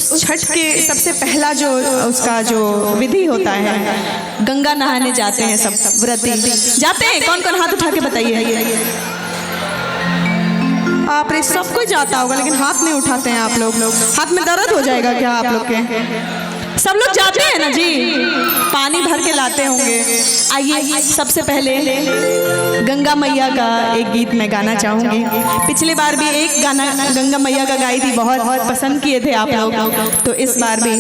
उस छठ के सबसे पहला जो उसका जो विधि होता है, गंगा नहाने जाते हैं सब व्रती जाते हैं। कौन कौन हाथ उठा के बताइए। आप रे सब कोई जाता होगा, लेकिन हाथ नहीं उठाते हैं आप लोग। हाथ में दर्द हो जाएगा क्या आप लोग के? सब लोग जाते हैं ना जी, पानी भर के लाते होंगे। आइए सबसे पहले गंगा मैया का एक गीत मैं गाना चाहूंगी। पिछले बार भी एक गाना गंगा मैया का गाई थी, बहुत पसंद किए थे आप लोग, तो इस बार भी।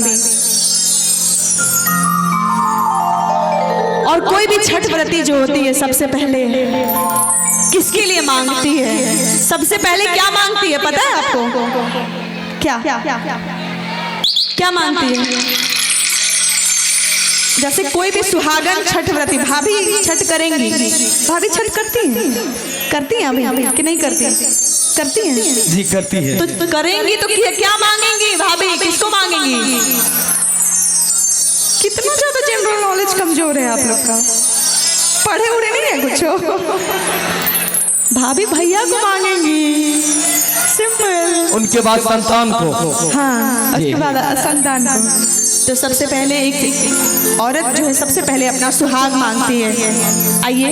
और कोई भी छठ व्रती जो होती है सबसे पहले किसके लिए मांगती है? सबसे पहले क्या मांगती है पता है आपको? क्या मांगती है? जैसे कोई भी सुहागन छठ व्रती भाभी छठ करेंगी, भाभी छठ करती हैं अभी कि नहीं करती? करती हैं जी, करती है। तो करेंगी तो क्या मांगेंगी भाभी? किसको मांगेंगी? कितना ज्यादा जनरल नॉलेज कमजोर है आप लोग का, पढ़े उड़े नहीं है कुछ। भाभी भैया को मांगेंगी, सिंपल। उनके बाद संतान को। हाँ, उसके बाद संतान को। तो सबसे पहले एक औरत जो है सबसे पहले अपना सुहाग मांगती है। आइए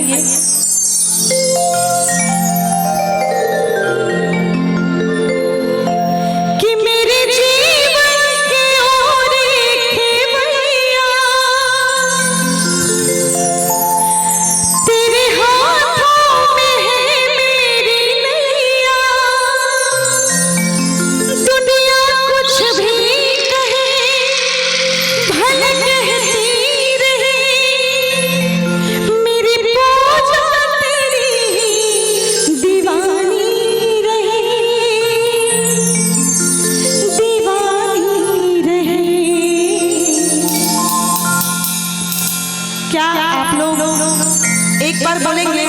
एक बार बोलेंगे